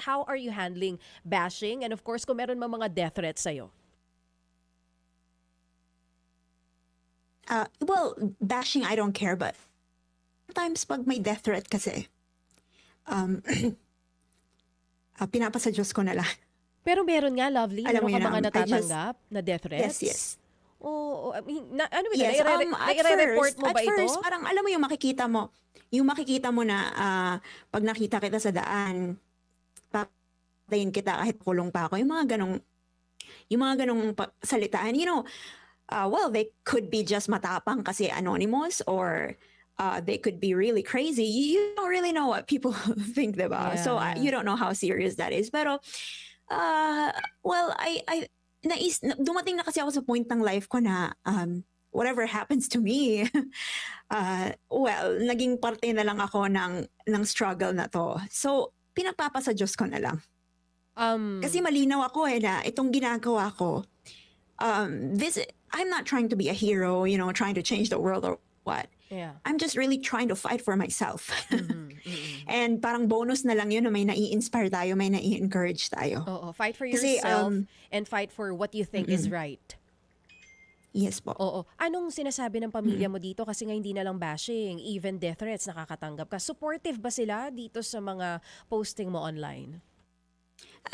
how are you handling bashing? And of course, kung meron mga death threats sa'yo. Well, bashing, I don't care, but sometimes pag may death threat kasi, pinapasa Diyos ko na lang. Pero meron nga, Lovely, Alam mo meron ka yun, mga I just- natanggap na death threats? Yes. Oh, I mean, ano ba Yes, nai-report mo ba at first, ito? parang alam mo yung makikita mo na pag nakita kita sa daan, papatayin kita kahit kulong pa ako. Yung mga ganong salitaan, well, they could be just matapang kasi anonymous, or they could be really crazy. You don't really know what people think, diba? Yeah, So yeah. you don't know how serious that is. Pero, well, dumating na kasi ako sa point ng life ko na whatever happens to me, well, naging parte na lang ako ng struggle na to. So, pinagpapasa Diyos ko na lang. Kasi malinaw ako na itong ginagawa ko, I'm not trying to be a hero, trying to change the world or what. Yeah. I'm just really trying to fight for myself. And parang bonus na lang yun na may nai-inspire tayo, may nai-encourage tayo. Oo, fight for Kasi, yourself and fight for what you think is right. Yes po. Oo. Anong sinasabi ng pamilya mo dito? Kasi nga hindi na lang bashing, even death threats nakakatanggap ka. Supportive ba sila dito sa mga posting mo online?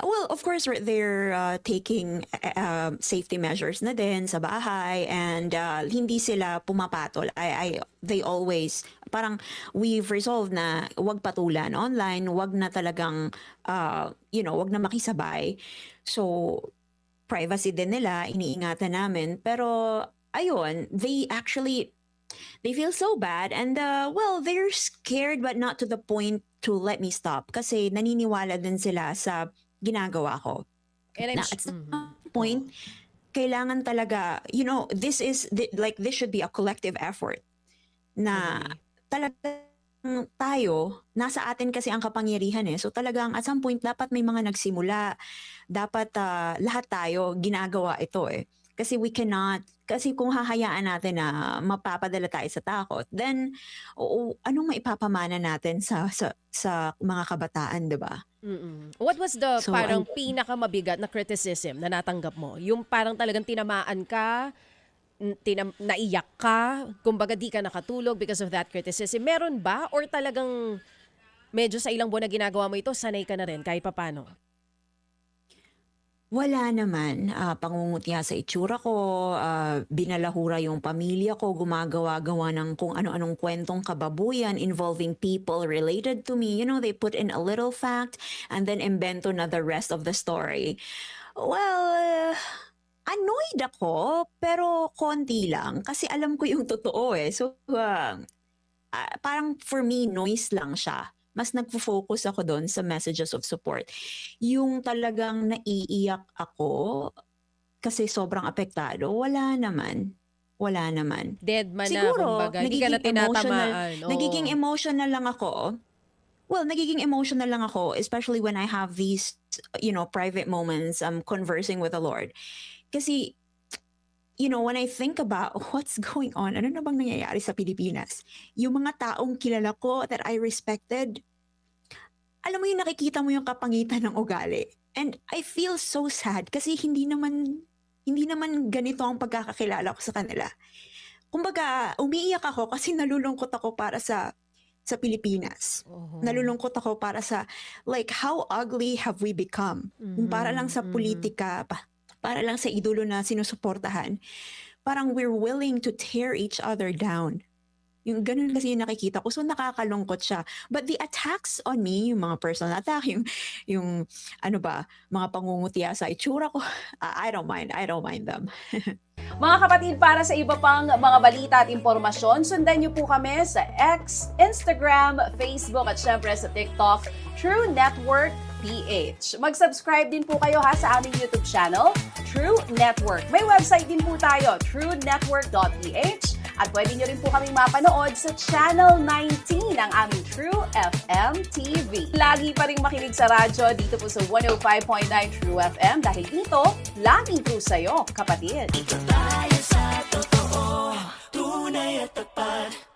Well, of course, they're taking safety measures na din sa bahay, and hindi sila pumapatol. They always, parang we've resolved na wag patulan online, wag na talagang, wag na makisabay. So, privacy din nila, iniingatan namin. Pero, ayun, they feel so bad, and well, they're scared but not to the point to let me stop. Kasi naniniwala din sila sa ginagawa ko. And Na at some point, kailangan talaga, this should be a collective effort. Na talagang tayo, nasa atin kasi ang kapangyarihan eh. So talagang at some point, dapat may mga nagsimula. Dapat lahat tayo ginagawa ito eh. Kasi kasi kung hahayaan natin na mapapadala tayo sa takot, then anong maipapamana natin sa mga kabataan, 'di ba? What was the So, parang pinakamabigat na criticism na natanggap mo? Yung parang talagang tinamaan ka, naiyak ka, kumbaga di ka nakatulog because of that criticism. Meron ba? Or talagang medyo sa ilang buwan na ginagawa mo ito, sanay ka na rin kahit papano? Wala naman. Pangungutya sa itsura ko, binalahura yung pamilya ko, gumagawa-gawa ng kung ano-anong kwentong kababuyan involving people related to me. They put in a little fact and then invento na the rest of the story. Well, annoyed ako, pero konti lang. Kasi alam ko yung totoo eh. So, parang for me, noise lang siya. Mas nagfo-focus ako doon sa messages of support. Yung talagang naiiyak ako kasi sobrang apektado, wala naman. Wala naman. Dead man na, Siguro, kumbaga. Hindi ka na tinatamaan. nagiging emotional lang ako. Well, nagiging emotional lang ako, especially when I have these, private moments, conversing with the Lord. Kasi, when I think about what's going on, ano na bang nangyayari sa Pilipinas? Yung mga taong kilala ko that I respected, alam mo yung nakikita mo yung kapangitan ng ugali. And I feel so sad kasi hindi naman ganito ang pagkakakilala ko sa kanila. Kumbaga, umiiyak ako kasi nalulungkot ako para sa Pilipinas. Nalulungkot ako para sa, how ugly have we become? Para lang sa politika, para lang sa idolo na sinusuportahan, parang we're willing to tear each other down. Yung ganun kasi yung nakikita ko. So nakakalungkot siya. But the attacks on me, yung mga personal attack, yung mga pangungutya sa itsura ko, I don't mind them. Mga kapatid, para sa iba pang mga balita at impormasyon, sundan niyo po kami sa X, Instagram, Facebook at syempre sa TikTok, True Network PH. Mag-subscribe din po kayo sa aming YouTube channel, True Network. May website din po tayo, truenetwork.ph, at pwede nyo rin po kaming mapanood sa Channel 19 ng aming True FM TV. Lagi pa rin makinig sa radyo dito po sa 105.9 True FM dahil dito, laging true sa'yo, kapatid. Dito tayo sa totoo, tunay at tapat.